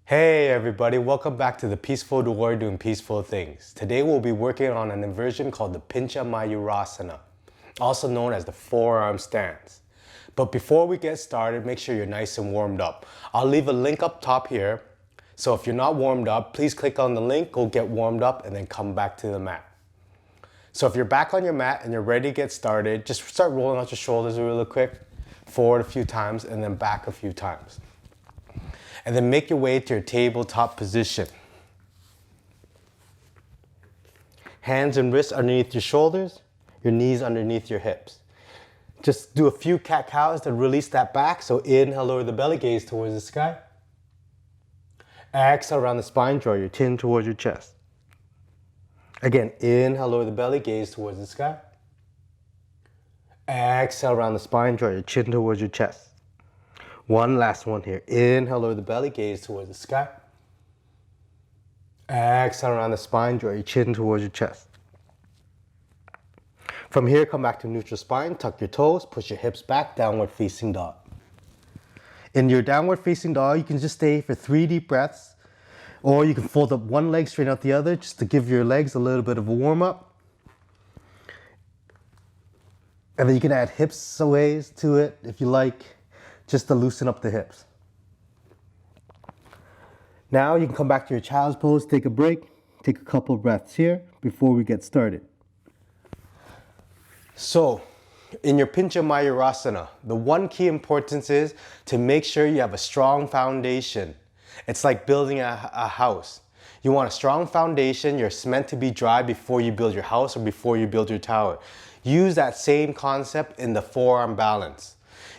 Hey everybody, welcome back to the Peaceful Warrior Doing Peaceful Things. Today we'll be working on an inversion called the Pincha Mayurasana, also known as the Forearm Stands. But before we get started, make sure you're nice and warmed up. I'll leave a link up top here, so if you're not warmed up, please click on the link, go get warmed up, and then come back to the mat. So if you're back on your mat and you're ready to get started, just start rolling out your shoulders really quick, forward a few times, and then back a few times. And then make your way to your tabletop position. Hands and wrists underneath your shoulders, your knees underneath your hips. Just do a few cat-cows to release that back. So inhale, lower the belly, gaze towards the sky. Exhale, around the spine, draw your chin towards your chest. Again, inhale, lower the belly, gaze towards the sky. Exhale, around the spine, draw your chin towards your chest. One last one here. Inhale, lower the belly, gaze towards the sky. Exhale, around the spine, draw your chin towards your chest. From here, come back to neutral spine, tuck your toes, push your hips back, downward facing dog. In your downward facing dog, you can just stay for 3 deep breaths, or you can fold up one leg, straighten out the other, just to give your legs a little bit of a warm up. And then you can add hips ways to it if you like, just to loosen up the hips. Now you can come back to your child's pose, take a break, take a couple breaths here before we get started. So, in your Pincha Mayurasana, the one key importance is to make sure you have a strong foundation. It's like building a house. You want a strong foundation, you're meant to be dry before you build your house or before you build your tower. Use that same concept in the forearm balance.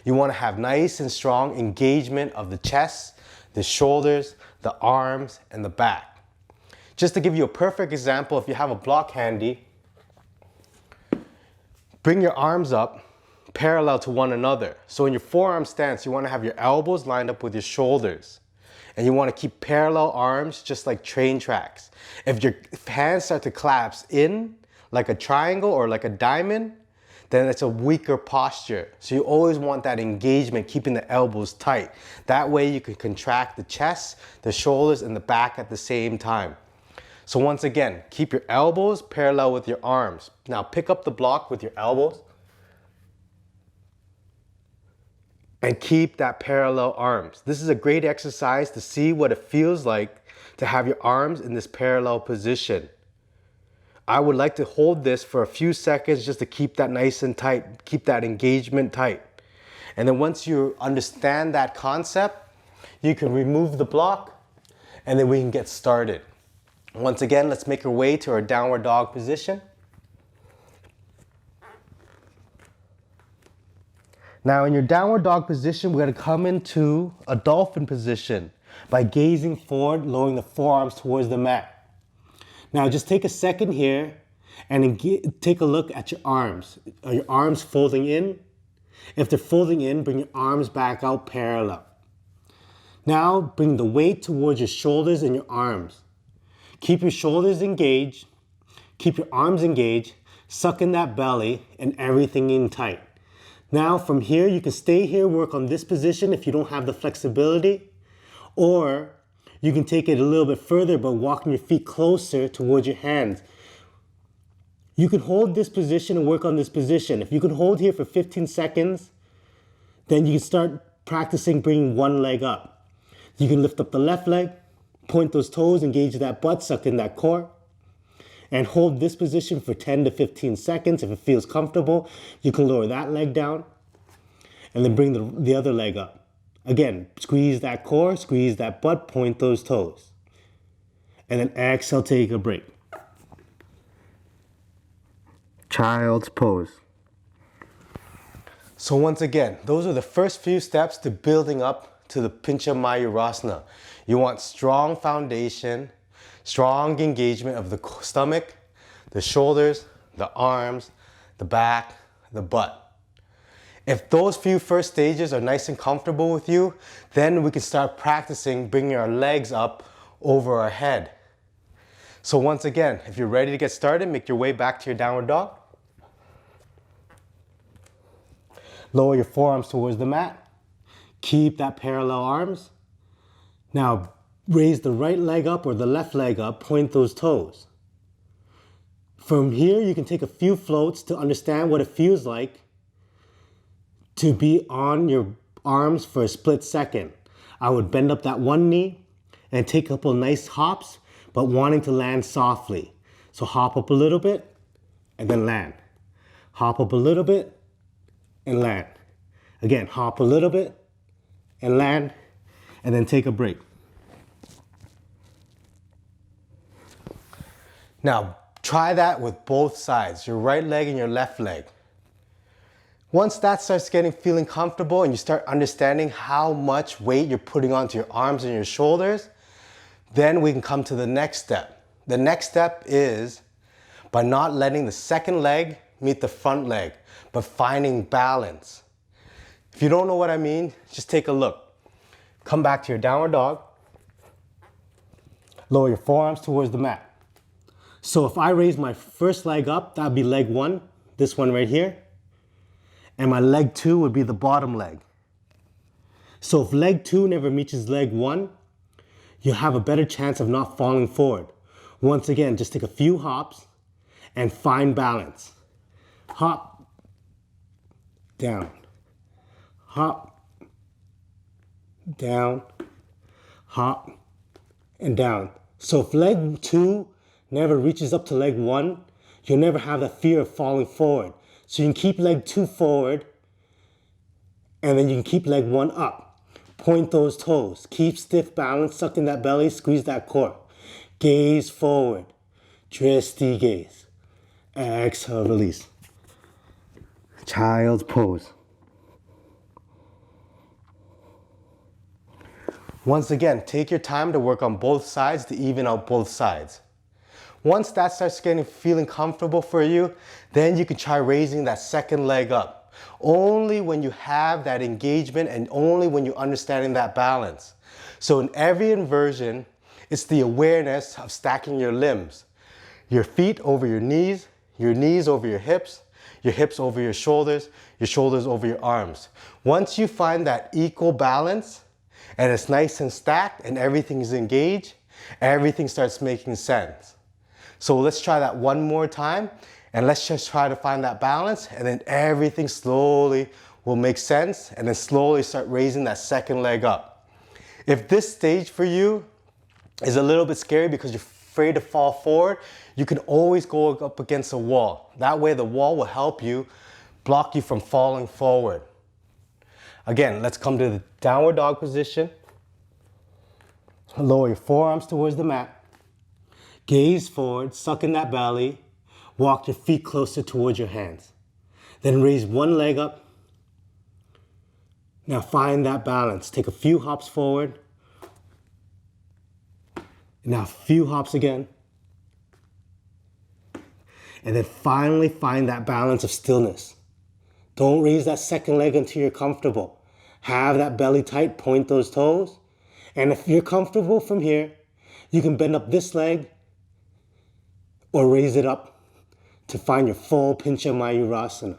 You want to have nice and strong engagement of the chest, the shoulders, the arms, and the back. Just to give you a perfect example, if you have a block handy, bring your arms up parallel to one another. So in your forearm stance, you want to have your elbows lined up with your shoulders. And you want to keep parallel arms just like train tracks. If your hands start to collapse in like a triangle or like a diamond, then it's a weaker posture. So you always want that engagement, keeping the elbows tight. That way you can contract the chest, the shoulders, and the back at the same time. So once again, keep your elbows parallel with your arms. Now pick up the block with your elbows and keep that parallel arms. This is a great exercise to see what it feels like to have your arms in this parallel position. I would like to hold this for a few seconds just to keep that nice and tight, keep that engagement tight. And then once you understand that concept, you can remove the block and then we can get started. Once again, let's make our way to our downward dog position. Now in your downward dog position, we're going to come into a dolphin position by gazing forward, lowering the forearms towards the mat. Now just take a second here and take a look at your arms. Are your arms folding in? If they're folding in, bring your arms back out parallel. Now bring the weight towards your shoulders and your arms. Keep your shoulders engaged, keep your arms engaged, suck in that belly and everything in tight. Now from here, you can stay here, work on this position if you don't have the flexibility, or you can take it a little bit further by walking your feet closer towards your hands. You can hold this position and work on this position. If you can hold here for 15 seconds, then you can start practicing bringing one leg up. You can lift up the left leg, point those toes, engage that butt, suck in that core, and hold this position for 10 to 15 seconds. If it feels comfortable, you can lower that leg down and then bring the other leg up. Again, squeeze that core, squeeze that butt, point those toes. And then exhale, take a break. Child's pose. So once again, those are the first few steps to building up to the Pincha Mayurasana. You want strong foundation, strong engagement of the stomach, the shoulders, the arms, the back, the butt. If those few first stages are nice and comfortable with you, then we can start practicing bringing our legs up over our head. So once again, if you're ready to get started, make your way back to your downward dog. Lower your forearms towards the mat. Keep that parallel arms. Now raise the right leg up or the left leg up, point those toes. From here, you can take a few floats to understand what it feels like to be on your arms for a split second. I would bend up that one knee and take a couple nice hops, but wanting to land softly. So hop up a little bit and then land. Hop up a little bit and land. Again, hop a little bit and land, and then take a break. Now, try that with both sides, your right leg and your left leg. Once that starts feeling comfortable and you start understanding how much weight you're putting onto your arms and your shoulders, then we can come to the next step. The next step is by not letting the second leg meet the front leg, but finding balance. If you don't know what I mean, just take a look. Come back to your downward dog. Lower your forearms towards the mat. So if I raise my first leg up, that would be leg one, this one right here. And my leg two would be the bottom leg. So if leg two never reaches leg one, you have a better chance of not falling forward. Once again, just take a few hops and find balance. Hop, down, hop, down, hop, and down. So if leg two never reaches up to leg one, you'll never have that fear of falling forward. So you can keep leg two forward, and then you can keep leg one up. Point those toes. Keep stiff balance, suck in that belly, squeeze that core. Gaze forward. Drishti gaze. Exhale, release. Child's pose. Once again, take your time to work on both sides to even out both sides. Once that starts feeling comfortable for you, then you can try raising that second leg up. Only when you have that engagement and only when you're understanding that balance. So in every inversion, it's the awareness of stacking your limbs. Your feet over your knees over your hips over your shoulders over your arms. Once you find that equal balance, and it's nice and stacked and everything is engaged, everything starts making sense. So let's try that one more time, and let's just try to find that balance, and then everything slowly will make sense, and then slowly start raising that second leg up. If this stage for you is a little bit scary because you're afraid to fall forward, you can always go up against a wall. That way the wall will help you, block you from falling forward. Again, let's come to the downward dog position. Lower your forearms towards the mat. Gaze forward, suck in that belly, walk your feet closer towards your hands. Then raise one leg up. Now find that balance. Take a few hops forward. Now a few hops again. And then finally find that balance of stillness. Don't raise that second leg until you're comfortable. Have that belly tight, point those toes. And if you're comfortable from here, you can bend up this leg or raise it up to find your full Pincha Mayurasana.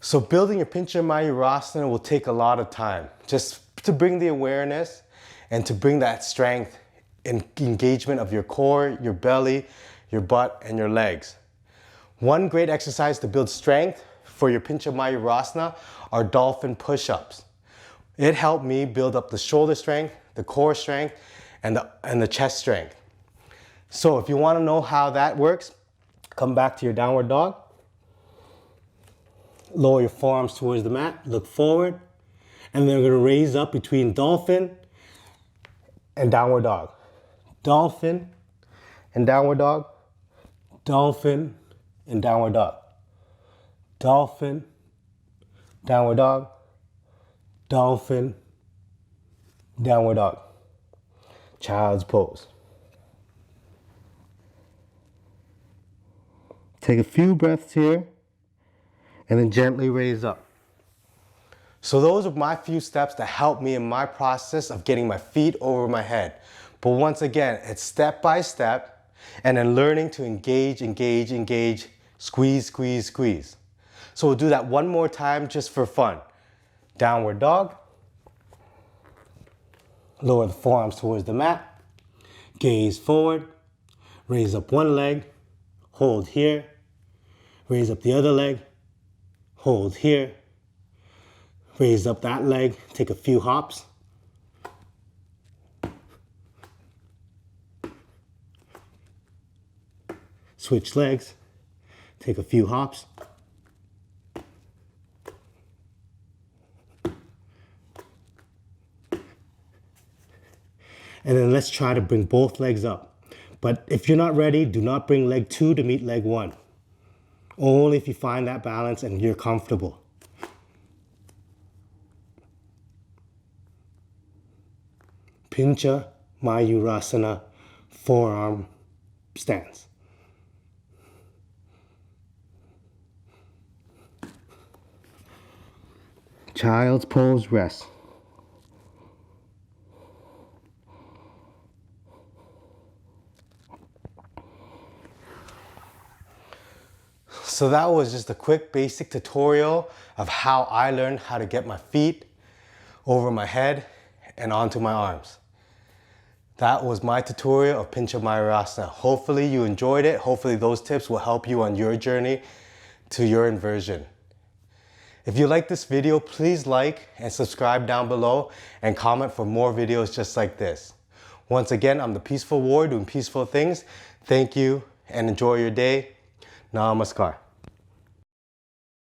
So building your Pincha Mayurasana will take a lot of time, just to bring the awareness and to bring that strength and engagement of your core, your belly, your butt, and your legs. One great exercise to build strength for your Pincha Mayurasana are dolphin push-ups. It helped me build up the shoulder strength, the core strength, and the chest strength. So if you want to know how that works, come back to your downward dog. Lower your forearms towards the mat, look forward, and then we're going to raise up between dolphin and downward dog. Dolphin and downward dog. Dolphin and downward dog. Dolphin, downward dog. Dolphin, downward dog. Child's pose. Take a few breaths here and then gently raise up. So those are my few steps that help me in my process of getting my feet over my head. But once again, it's step by step, and then learning to engage, engage, engage, squeeze, squeeze, squeeze. So we'll do that one more time just for fun. Downward dog. Lower the forearms towards the mat. Gaze forward. Raise up one leg. Hold here. Raise up the other leg. Hold here. Raise up that leg. Take a few hops. Switch legs. Take a few hops. And then let's try to bring both legs up. But if you're not ready, do not bring leg 2 to meet leg 1. Only if you find that balance and you're comfortable. Pincha Mayurasana, forearm stance. Child's pose, rest. So that was just a quick basic tutorial of how I learned how to get my feet over my head and onto my arms. That was my tutorial of Pincha Mayurasana. Hopefully you enjoyed it. Hopefully those tips will help you on your journey to your inversion. If you like this video, please like and subscribe down below and comment for more videos just like this. Once again, I'm the Peaceful Warrior doing peaceful things. Thank you and enjoy your day. Namaskar.